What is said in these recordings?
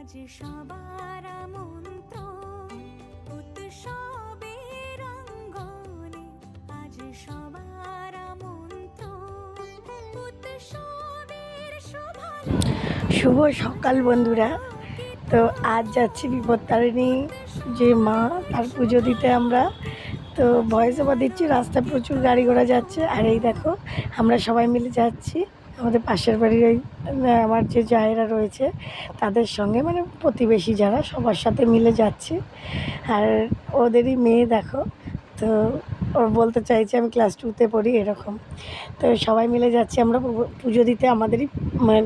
আজ সবার আমন্ত্রণ উৎসবের অঙ্গনে, আজ সবার আমন্ত্রণ উৎসবের শোভা। শুভ সকাল বন্ধুরা। তো আজ যাচ্ছি বিপত্তারিণী যে মা, তার পুজো দিতে আমরা। তো ভয়েস ওভার দিচ্ছি, রাস্তায় প্রচুর গাড়ি ঘোড়া যাচ্ছে। আর এই দেখো আমরা সবাই মিলে যাচ্ছি আমাদের পাশের বাড়ির ওই আমার যে জায়েরা রয়েছে তাদের সঙ্গে, মানে প্রতিবেশী যারা, সবার সাথে মিলে যাচ্ছি। আর ওদেরই মেয়ে দেখো, তো ও বলতে চাইছে আমি ক্লাস 2তে পড়ি এরকম। তো সবাই মিলে যাচ্ছি আমরা পুজো দিতে আমাদেরই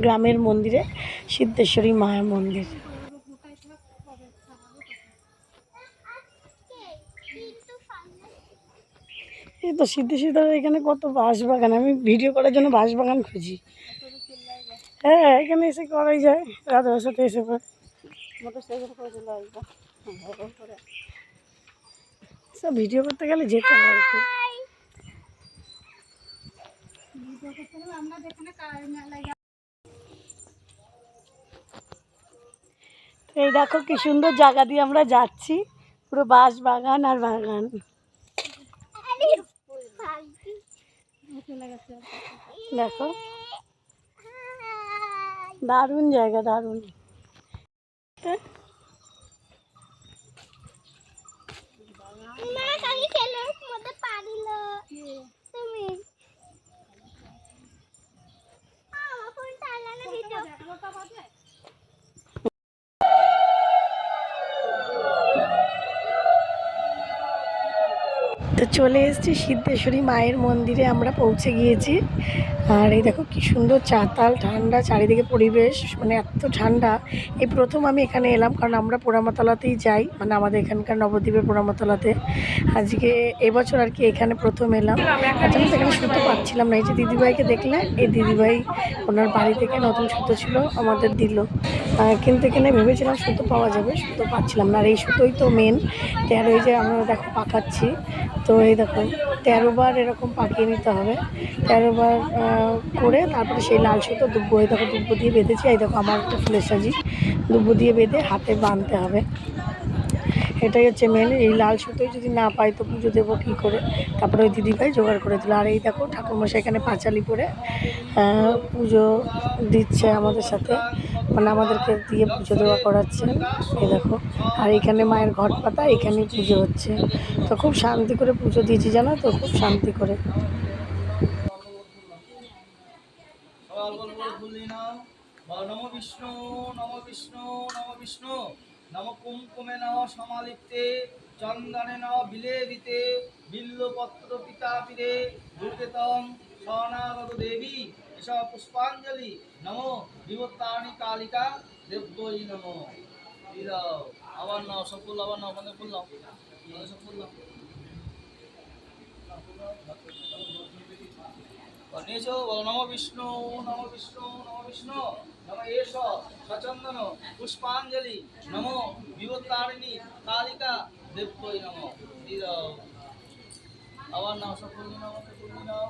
গ্রামের মন্দিরে, সিদ্ধেশ্বরী মায়ের মন্দির। এই তো সিদ্ধেশ্বরী এখানে কত বাঁশবাগান, আমি ভিডিও করার জন্য বাঁশবাগান খুঁজি। হ্যাঁ, এখানে এসে করাই যায়, রাধার সাথে এসে সব ভিডিও করতে গেলে যেতে হয় আর কি। এই দেখো কি সুন্দর জায়গা দিয়ে আমরা যাচ্ছি, পুরো বাঁশ বাগান আর বাগান। দেখো দারুণ জায়গা, দারুণ। তো চলে এসেছি সিদ্ধেশ্বরী মায়ের মন্দিরে, আমরা পৌঁছে গিয়েছি। আর এই দেখো কি সুন্দর চাতাল, ঠান্ডা চারিদিকে পরিবেশ, মানে এত ঠান্ডা। এই প্রথম আমি এখানে এলাম, কারণ আমরা পোড়ামাতলাতেই যাই, মানে আমাদের এখানকার নবদ্বীপের পোড়ামাতলাতে। আজকে এবছর আর কি এখানে প্রথম এলাম। আচ্ছা, আমি এখানে সুতো পাচ্ছিলাম না। এই যে দিদিভাইকে দেখলে, এই দিদিভাই ওনার বাড়ি থেকে নতুন সুতো ছিল আমাদের দিল, কিন্তু এখানে ভেবেছিলাম সুতো পাওয়া যাবে, সুতো পাচ্ছিলাম না। আর এই সুতোই তো মেন 13, এই যে আমরা দেখো পাকাচ্ছি। তো এই দেখো 13 বার এরকম পাকিয়ে নিতে হবে, 13 বার করে তারপরে সেই লাল সুতো দুব্বো, এই দেখো দুব্বো দিয়ে বেঁধেছি। এই দেখো আমার একটা ফুলের সাজি, দুব্বো দিয়ে বেঁধে হাতে বাঁধতে হবে। এটাই হচ্ছে মেন। এই লাল সুতোই যদি না পাই তো পুজো দেবো কী করে। তারপরে ওই দিদিভাই জোগাড় করে দিল। আর এই দেখো ঠাকুরমশাই এখানে পাঁচালি পরে পুজো দিচ্ছে আমাদের সাথে, মানে আমাদেরকে দিয়ে পুজো দেওয়া করাচ্ছে। এই দেখো, আর এখানে মায়ের ঘট পাতা, এখানেই পুজো হচ্ছে। তো খুব শান্তি করে পুজো দিয়েছি, জানো তো, খুব শান্তি করে। নমো বিষ্ণু নমো বিষ্ণু নমো বিষ্ণু নম কুমকুমেন সমালিপ্তে চন্দনেন বিলেবিতে বিল্লপত্র পিতাপিরে দুর্গেতং শরণাগত দেবী এসব পুষ্পাঞ্জলি নমো বিবত্তানি কালিকা দেব্যই নমো। আবার নাও, সব ফুল আবার নাও, ওখানে ফুল নাও, সব ফুল নাও। নিয়েছো, বলো নমো বিষ্ণু নমো বিষ্ণু নমো বিষ্ণু নম এষ সচন্দন পুষ্পাঞ্জলি নমো বিবত্তারিণী কালিকা দেব্যই নমো। আবার নাও, সব ফুল নাও, ফুল নাও,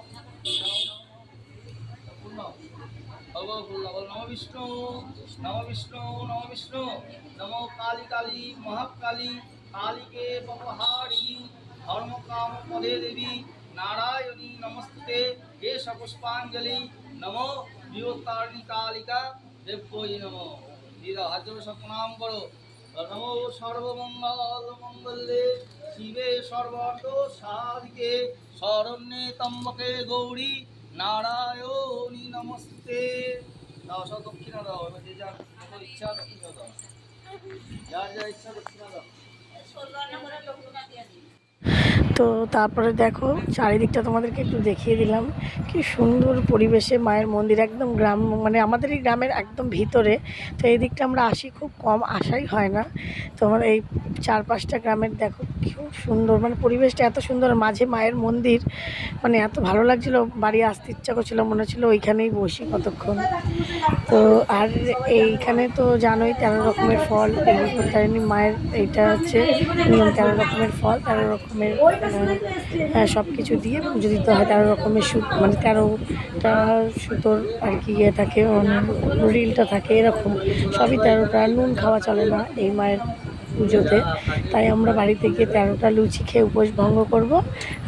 ফুল নাও, ফুল নাও। বলো নমো বিষ্ণু নমো বিষ্ণু নমো বিষ্ণু নমো কালী কালী মহাকালী কালীকে পপহারি ধর্মকাম পদে দেবী নারায়ণী নমস্তে এষ পুষ্পাঞ্জলি নমো বিবত্তারিণী কালিকা দেব্যই নমো। দিদা হাত জোড়ে সব প্রণাম করো। নমো সর্বমঙ্গল মঙ্গলে শিবে সর্বার্থ সাধিকে শরণ্যে ত্র্যম্বকে গৌরী নারায়ণী নমস্তে। দাও সব দক্ষিণা দাও, এবার যে যার ইচ্ছা দক্ষিণা দাও, যার যা ইচ্ছা দক্ষিণা দাও। তো তারপরে দেখো চারিদিকটা তোমাদেরকে একটু দেখিয়ে দিলাম, কি সুন্দর পরিবেশে মায়ের মন্দির, একদম গ্রাম, মানে আমাদের এই গ্রামের একদম ভিতরে। তো এই দিকটা আমরা আসি, খুব কম আসাই হয় না। তোমার এই 4-5টা গ্রামের দেখো খুব সুন্দর, মানে পরিবেশটা এত সুন্দর, মাঝে মায়ের মন্দির, মানে এত ভালো লাগছিল, বাড়ি আসতে ইচ্ছা করছিল, মনে হচ্ছিল ওইখানেই বসি কতক্ষণ। তো আর এইখানে তো জানোই 13 রকমের ফল, এই বিপত্তারিণী মায়ের এইটা হচ্ছে নিয়ম, 13 রকমের ফল, 13 রকমের সব কিছু দিয়ে পুজো দিতে হয়। 13 রকমের মানে 13টা সুতোর আর কি ইয়ে থাকে, মানে রিলটা থাকে এরকম, সবই 13টা। নুন খাওয়া চলে না এই মায়ের পুজোতে, তাই আমরা বাড়িতে গিয়ে 13টা লুচি খেয়ে উপোস ভঙ্গ করব,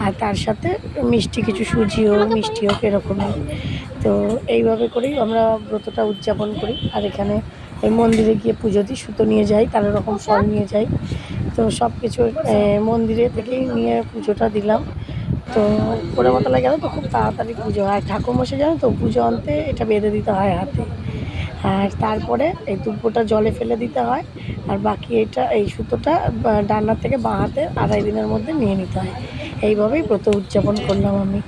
আর তার সাথে মিষ্টি, কিছু সুজি হোক মিষ্টি হোক এরকমই। তো এইভাবে করেই আমরা ব্রতটা উদযাপন করি। আর এখানে এই মন্দিরে গিয়ে পুজো দিই, সুতো নিয়ে যাই, 13 রকম ফল নিয়ে যাই। তো সব কিছু মন্দিরে থেকেই নিয়ে পুজোটা দিলাম। তো পোড়ামাতলা গেলে তো খুব তাড়াতাড়ি পুজো হয়। আর ঠাকুরমশাই জানো তো, পুজো আনতে এটা বেঁধে দিতে হয় হাতে, আর তারপরে এই দুব্বোটা জলে ফেলে দিতে হয়, আর বাকি এটা এই সুতোটা ডান্নার থেকে বাঁ হাতে 2.5 দিনের মধ্যে নিয়ে নিতে হয়। এইভাবেই ব্রত উদযাপন করলাম আমি।